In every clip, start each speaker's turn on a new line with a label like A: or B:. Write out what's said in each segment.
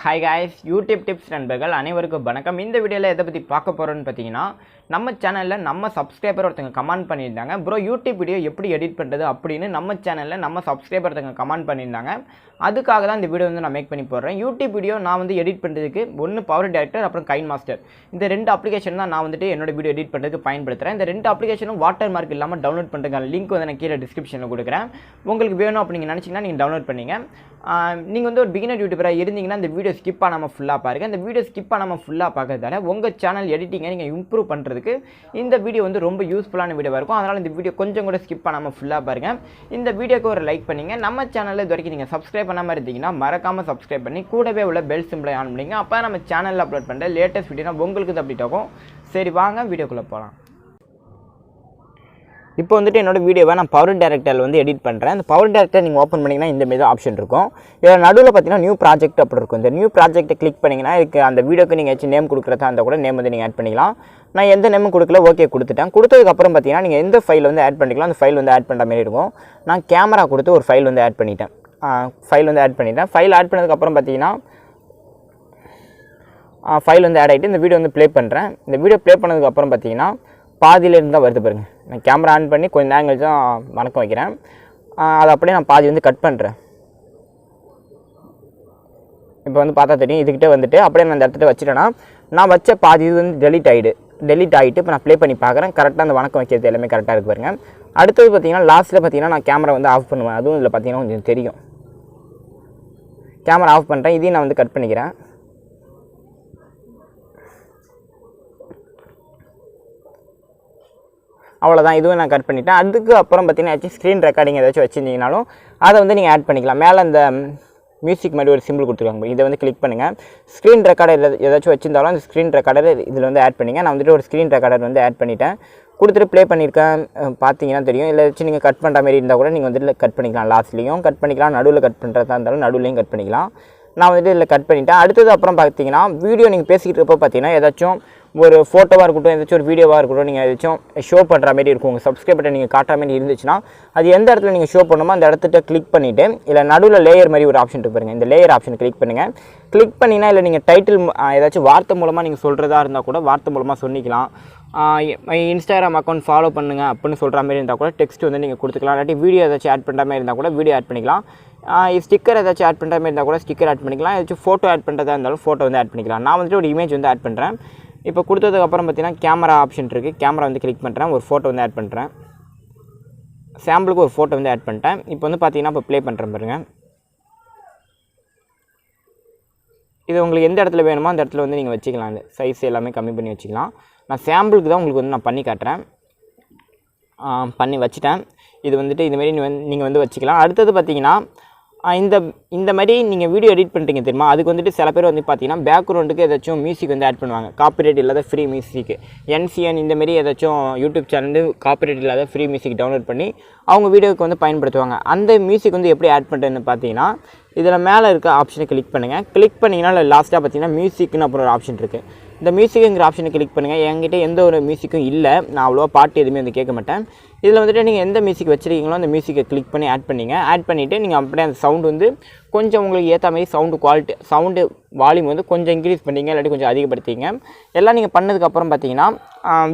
A: Hi guys, YouTube tips நண்பர்கள் அனைவருக்கும் வணக்கம். இந்த வீடியோல எதை பத்தி பார்க்க போறோம்னு பாத்தீங்கன்னா நம்ம சேனல்ல நம்ம சப்ஸ்கிரைபர் ஒருத்தங்க கமெண்ட் பண்ணிருந்தாங்க. bro YouTube வீடியோ எப்படி எடிட் பண்றது அப்படினு நம்ம சேனல்ல நம்ம சப்ஸ்கிரைபர் ஒருத்தங்க கமெண்ட் பண்ணிருந்தாங்க. அதுக்காக தான் இந்த வீடியோ வந்து நான் மேக் பண்ணி போடுறேன். YouTube வீடியோ நான் வந்து எடிட் பண்றதுக்கு ஒன்னு பவர் டைரக்டர் அப்புறம் கைன் மாஸ்டர். இந்த ரெண்டு அப்ளிகேஷன் தான் நான் வந்துட்டு என்னோட வீடியோ எடிட் பண்றதுக்கு பயன்படுத்துறேன். இந்த ரெண்டு அப்ளிகேஷனும் வாட்டர் மார்க் இல்லாம டவுன்லோட் பண்றதுக்கான லிங்க் வந்து நான் கீழ டிஸ்கிரிப்ஷன்ல கொடுக்கிறேன். உங்களுக்கு வேணும் அப்படி நீங்க நினைச்சீங்கன்னா நீங்க டவுன்லோட் பண்ணீங்க. நீங்க வந்து ஒரு பிகினர் யூடியூபரா இருந்தீங்கன்னா இந்த வீடியோ ஸ்கிப் பண்ணாம ஃபுல்லா பாருங்க. இந்த வீடியோ ஸ்கிப் பண்ணாம ஃபுல்லா பார்க்கறதால உங்க சேனல் எடிட்டிங்கை நீங்க இம்ப்ரூவ் பண்றதுக்கு இந்த வீடியோ வந்து ரொம்ப யூஸ்ஃபுல்லான வீடியோவா இருக்கும். அதனால இந்த வீடியோ கொஞ்சம் கூட ஸ்கிப் பண்ணாம ஃபுல்லா பாருங்க. இந்த வீடியோக்கு ஒரு லைக் பண்ணுங்க. நம்ம சேனல்ல இதுவரைக்கும் நீங்க சப்ஸ்கிரைப் பண்ணாம இருந்தீங்கன்னா மறக்காம சப்ஸ்கிரைப் பண்ணி கூடவே உள்ள பெல் சிம்பலை ஆன் பண்ணுங்க. அப்ப நம்ம சேனல்ல அப்லோட் பண்ற லேட்டஸ்ட் வீடியோனா உங்களுக்கு அப்டேட் ஆகும். சரி வாங்க வீடியோக்குள்ள போலாம். இப்போ வந்துட்டு என்னோட வீடியோவை நான் பவர் டைரக்டரில் வந்து எடிட் பண்ணுறேன். இந்த பவர் டைரக்டர் நீங்கள் ஓப்பன் பண்ணிங்கன்னா இந்த மாதிரி ஆப்ஷன் இருக்கும். இதில் நடுவில் பார்த்தீங்கன்னா நியூ ப்ராஜெக்ட் அப்படி இருக்கும். இந்த நியூ ப்ராஜெக்ட்டை கிளிக் பண்ணிங்கன்னா இதுக்கு அந்த வீடியோக்கு நீங்கள் ஏதாச்சும் நேம் கொடுக்குறதா இருந்தால் கூட நேம் வந்து நீங்கள் ஆட் பண்ணிக்கலாம். நான் எந்த நேமும் கொடுக்கல, ஓகே கொடுத்துட்டேன். கொடுத்ததுக்கப்புறம் பார்த்தீங்கன்னா நீங்கள் எந்த ஃபைல் வந்து ஆட் பண்ணிக்கலாம். அந்த ஃபைல் வந்து ஆட் பண்ணுற மாதிரி இருக்கும். நான் கேமரா கொடுத்து ஒரு ஃபைல் வந்து ஆட் பண்ணிட்டேன். ஃபைல் ஆட் பண்ணதுக்கப்புறம் பார்த்தீங்கன்னா ஃபைல் வந்து ஆட் ஆகிட்டு இந்த வீடியோ வந்து ப்ளே பண்ணுறேன். இந்த வீடியோ ப்ளே பண்ணதுக்கப்புறம் பார்த்தீங்கன்னா பாதியிலேருந்து தான் வருது பாருங்கள். நான் கேமரா ஆன் பண்ணி கொஞ்சம் நேரம் கழிச்சு தான் வணக்கம் வைக்கிறேன். அதை அப்படியே நான் பாதி வந்து கட் பண்ணுறேன். இப்போ வந்து பார்த்தா தெரியும். இதுக்கிட்டே வந்துட்டு அப்படியே நான் அந்த இடத்துல வச்சுட்டேன்னா நான் வச்ச பாதி இது வந்து டெலிட் ஆகிட்டு இப்போ நான் ப்ளே பண்ணி பார்க்குறேன். கரெக்டாக அந்த வணக்கம் வைக்கிறது எல்லாமே கரெக்டாக இருக்கு பாருங்கள். அடுத்தது பார்த்தீங்கன்னா லாஸ்ட்டில் பார்த்தீங்கன்னா நான் கேமரா வந்து ஆஃப் பண்ணுவேன். அதுவும் இதில் பார்த்தீங்கன்னா கொஞ்சம் தெரியும். கேமரா ஆஃப் பண்ணுறேன். இதையும் நான் வந்து கட் பண்ணிக்கிறேன். அவ்வளோதான், இதுவும் நான் கட் பண்ணிட்டேன். அதுக்கு அப்புறம் பார்த்தீங்கன்னா ஏதாச்சும் ஸ்க்ரீன் ரெக்கார்டிங் ஏதாச்சும் வச்சுருந்தீங்கனாலும் அதை வந்து நீங்கள் ஆட் பண்ணிக்கலாம். மேலே அந்த மியூசிக் மாதிரி ஒரு சிம்பிள் கொடுத்துருக்காங்க, இதை வந்து கிளிக் பண்ணுங்கள். ஸ்க்ரீன் ரெக்கார்டர் ஏதாச்சும் வச்சுருந்தாலும் அந்த ஸ்க்ரீன் ரெக்கார்டர் இதில் வந்து ஆட் பண்ணிங்க. நான் வந்துட்டு ஒரு ஸ்க்ரீன் ரெக்கார்டர் வந்து ஆட் பண்ணிட்டேன். கொடுத்துட்டு ப்ளே பண்ணியிருக்கேன். பார்த்தீங்கன்னா தெரியும். இல்லை ஏதாச்சும் நீங்கள் கட் பண்ணுற மாதிரி இருந்தால் கூட நீங்கள் வந்துட்டு கட் பண்ணிக்கலாம். லாஸ்ட்லேயும் கட் பண்ணிக்கலாம், நடுவில் கட் பண்ணுறதா இருந்தாலும் நடுவுலையும் கட் பண்ணிக்கலாம். நான் வந்துட்டு இதில் கட் பண்ணிட்டேன். அடுத்தது அப்புறம் பார்த்தீங்கன்னா வீடியோ நீங்கள் பேசிக்கிட்டு இருப்போ பார்த்தீங்கன்னா ஏதாச்சும் ஒரு ஃபோட்டோவாக இருக்கட்டும், ஏதாச்சும் ஒரு வீடியோவாக இருக்கட்டும், நீங்கள் ஏதாச்சும் ஷோ பண்ணுற மாதிரி இருக்கும். உங்கள் சப்ஸ்கிரைபர்கிட்ட நீங்கள் காட்டுற மாதிரி இருந்துச்சுன்னா அது எந்த இடத்துல நீங்கள் ஷோ பண்ணணுமோ அந்த இடத்துல கிளிக் பண்ணிவிட்டு இல்லை நடுவில் லேயர் மாதிரி ஒரு ஆப்ஷன் இருக்கு பாருங்கள். இந்த லேயர் ஆப்ஷன் கிளிக் பண்ணுங்கள். கிளிக் பண்ணிங்கன்னா இல்லை நீங்கள் டைட்டில் ஏதாச்சும் வார்த்தை மூலமாக நீங்கள் சொல்கிறதா இருந்தால் கூட வார்த்தை மூலமாக சொல்லிக்கலாம். இன்ஸ்டாகிராம் அக்கௌண்ட் ஃபாலோ பண்ணுங்கள் அப்படின்னு சொல்கிற மாதிரி இருந்தால் கூட டெக்ஸ்ட் வந்து நீங்கள் கொடுத்துக்கலாம். இல்லாட்டி வீடியோ ஏதாச்சும் ஆட் பண்ணுற மாதிரி இருந்தால் கூட வீடியோ ஆட் பண்ணிக்கலாம். ஸ்டிக்கர் ஏதாச்சும் ஆட் பண்ணுற மாதிரி இருந்தால் கூட ஸ்டிக்கர் ஆட் பண்ணிக்கலாம். ஏதாச்சும் ஃபோட்டோ ஆட் பண்ணுறதா இருந்தாலும் ஃபோட்டோ வந்து ஆட் பண்ணிக்கலாம். நான் வந்துட்டு ஒரு இமேஜ் வந்து ஆட் பண்ணுறேன். இப்போ கொடுத்ததுக்கப்புறம் பார்த்தீங்கன்னா கேமரா ஆப்ஷன் இருக்குது. கேமரா வந்து கிளிக் பண்ணுறேன். ஒரு ஃபோட்டோ வந்து ஆட் பண்ணுறேன். சாம்பிளுக்கு ஒரு ஃபோட்டோ வந்து ஆட் பண்ணிட்டேன். இப்போ வந்து பார்த்தீங்கன்னா இப்போ ப்ளே பண்ணுறேன் பாருங்கள். இது உங்களுக்கு எந்த இடத்துல வேணுமோ அந்த இடத்துல வந்து நீங்கள் வச்சுக்கலாம். அந்த சைஸ் எல்லாமே கம்மி பண்ணி வச்சுக்கலாம். நான் சாம்பிளுக்கு தான் உங்களுக்கு வந்து நான் பண்ணி காட்டுறேன். பண்ணி வச்சுட்டேன். இது வந்துட்டு இதுமாரி நீங்கள் வந்து வச்சுக்கலாம். அடுத்தது பார்த்தீங்கன்னா இந்த மாதிரி நீங்கள் வீடியோ எடிட் பண்ணுறீங்க தெரியுமா, அதுக்கு வந்துட்டு சில பேர் வந்து பார்த்தீங்கன்னா பேக்ரவுண்டுக்கு ஏதாச்சும் மியூசிக் வந்து ஆட் பண்ணுவாங்க. காப்பிரைட் இல்லாத ஃப்ரீ மியூசிக் NCN இந்தமாரி ஏதாச்சும் யூடியூப் சேனல் காப்பிரைட் இல்லாத ஃப்ரீ மியூசிக் டவுன்லோட் பண்ணி அவங்க வீடியோவுக்கு வந்து பயன்படுத்துவாங்க. அந்த மியூசிக் வந்து எப்படி ஆட் பண்ணுறதுன்னு பார்த்தீங்கன்னா இதில் மேலே இருக்க ஆப்ஷனை கிளிக் பண்ணுங்கள். கிளிக் பண்ணிங்கன்னா லாஸ்ட்டாக பார்த்தீங்கன்னா மியூசிக்னு அப்புறம் ஒரு ஆப்ஷன் இருக்குது. இந்த மியூசிக்குங்கிற ஆப்ஷனை கிளிக் பண்ணுங்கள். என்கிட்ட எந்த ஒரு மியூசிக்கும் இல்லை, நான் அவ்வளோவா பாட்டு எதுவுமே வந்து கேட்க மாட்டேன். இதில் வந்துட்டு நீங்கள் எந்த மியூசிக் வச்சுருக்கீங்களோ அந்த மியூசிக்கை கிளிக் பண்ணி ஆட் பண்ணிங்க. ஆட் பண்ணிவிட்டு நீங்கள் அப்படியே அந்த சவுண்டு வந்து கொஞ்சம் உங்களுக்கு ஏற்ற மாதிரி சவுண்டு குவாலிட்டி சவுண்டு வால்யூம் வந்து கொஞ்சம் இன்க்ரீஸ் பண்ணிங்க, இல்லாட்டி கொஞ்சம் அதிகப்படுத்திங்க. எல்லாம் நீங்கள் பண்ணதுக்கப்புறம் பார்த்தீங்கன்னா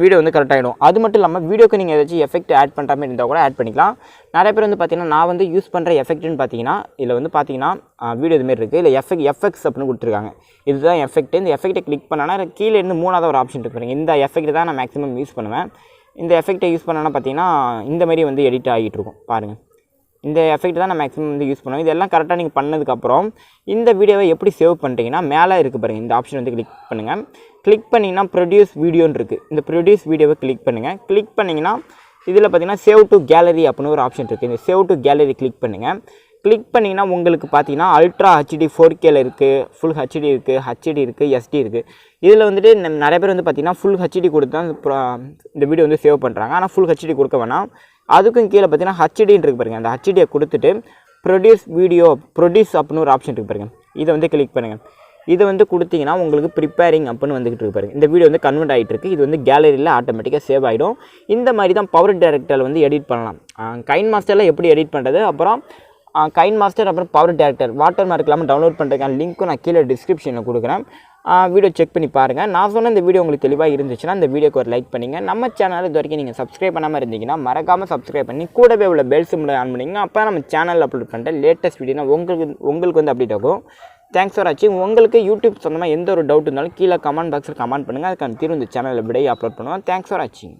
A: வீடியோ வந்து கரெக்டாகிடும். அது மட்டும் இல்லாமல் வீடியோக்கு நீங்கள் ஏதாச்சும் எஃபெக்ட் ஆட் பண்ணுற மாதிரி இருந்தால் கூட ஆட் பண்ணிக்கலாம். நிறைய பேர் வந்து பார்த்தீங்கன்னா நான் வந்து யூஸ் பண்ணுற எஃபெக்ட்னு பார்த்தீங்கன்னா இதில் வந்து பார்த்தீங்கன்னா வீடியோ இதுமாரி இருக்குது. இல்லை எஃபெக்ட்ஸ் அப்படின்னு கொடுத்துருக்காங்க. இதுதான் எஃபெக்ட். இந்த எஃபெக்ட்டை கிளிக் பண்ணனா கீழே இருந்து மூணாவது ஒரு ஆப்ஷன் இருக்குது. இந்த எஃபெக்ட் தான் நான் மேக்ஸிமம் யூஸ் பண்ணுவேன். இந்த எஃபெக்ட்டை யூஸ் பண்ணனா பார்த்தீங்கன்னா இந்த மாதிரி வந்து எடிட் ஆகிட்டு இருக்கும் பாருங்கள். இந்த எஃபெக்ட் தான் நான் மேக்ஸிமம் வந்து யூஸ் பண்ணுவேன். இதெல்லாம் கரெக்டாக நீங்கள் பண்ணதுக்கப்புறம் இந்த வீடியோவை எப்படி சேவ் பண்ணுறீங்கன்னா மேலே இருக்குது பாருங்கள். இந்த ஆப்ஷன் வந்து கிளிக் பண்ணுங்கள். கிளிக் பண்ணிங்கன்னா ப்ரொடியூஸ் வீடியோன்னு இருக்குது. இந்த ப்ரொடியூஸ் வீடியோவை கிளிக் பண்ணுங்கள். கிளிக் பண்ணிங்கன்னா இதில் பார்த்தீங்கன்னா சேவ் டு கேலரி அப்படின்னு ஒரு ஆப்ஷன் இருக்குது. இந்த சேவ் டு கேலரி கிளிக் பண்ணுங்கள். கிளிக் பண்ணிங்கன்னா உங்களுக்கு பார்த்தீங்கன்னா அல்ட்ரா HD 4Kல இருக்குது, ஃபுல் HD இருக்குது, HD இருக்குது, SD இருக்குது. இதில் வந்துட்டு நிறைய பேர் வந்து பார்த்தீங்கன்னா ஃபுல் HD கொடுத்து தான் இந்த வீடியோ வந்து சேவ் பண்ணுறாங்க. ஆனால் ஃபுல் HD கொடுக்க வேணாம். அதுக்கும் கீழே பார்த்தீங்கன்னா HDன்னு இருக்குது பாருங்கள். அந்த HDயை கொடுத்துட்டு ப்ரொடியூஸ் அப்படின்னு ஒரு ஆப்ஷன் இருக்குது பாருங்கள். இதை வந்து கிளிக் பண்ணுங்கள். இதை வந்து கொடுத்தீங்கன்னா உங்களுக்கு ப்ரிப்பேரிங் அப்படின்னு வந்துகிட்டு இருக்கு பாருங்கள். இந்த வீடியோ வந்து கன்வெர்ட் ஆகிட்டு இருக்குது. இது வந்து கேலரியில் ஆட்டோமேட்டிக்காக சேவ் ஆகிடும். இந்த மாதிரி தான் பவர் டைரக்டரில் வந்து எடிட் பண்ணலாம். கைன் மாஸ்டரில் எப்படி எடிட் பண்ணுறது, அப்புறம் கைன் மாஸ்டர் அப்புறம் பவர் டேரக்டர் வாட்டர் மார்க் இல்லாமல் டவுன்லோட் பண்ணுறதுக்கான லிங்க்கும் நான் கீழே டிஸ்கிரிப்ஷனில் கொடுக்குறேன். வீடியோ செக் பண்ணி பாருங்கள். நான் சொன்ன இந்த வீடியோ உங்களுக்கு தெளிவாக இருந்துச்சுன்னா இந்த வீடியோக்கு ஒரு லைக் பண்ணிங்க. நம்ம சேனல் இது வரைக்கும் நீங்கள் சப்ஸ்கிரைப் பண்ணாமல் இருந்தீங்கன்னா மறக்காமல் சப்ஸ்கிரைப் பண்ணி கூடவே உள்ள பெல் சிம்பிளை ஆன் பண்ணிங்க. அப்போ நம்ம சேனலில் அப்லோட் பண்ணுற லேட்டஸ்ட் வீடியோனா உங்களுக்கு வந்து அப்டேட் ஆகும். தேங்க்ஸ் ஃபார் வாட்சிங். உங்களுக்கு யூடியூப் சொந்தமாக எந்த ஒரு டவுட் இருந்தாலும் கீழே கமெண்ட் பாக்ஸில் கமெண்ட் பண்ணுங்கள். அதுக்கான தீர்வு இந்த சேனலில் விடையை அப்லோட் பண்ணுவோம். தேங்க்ஸ் ஃபார் வாட்சிங்.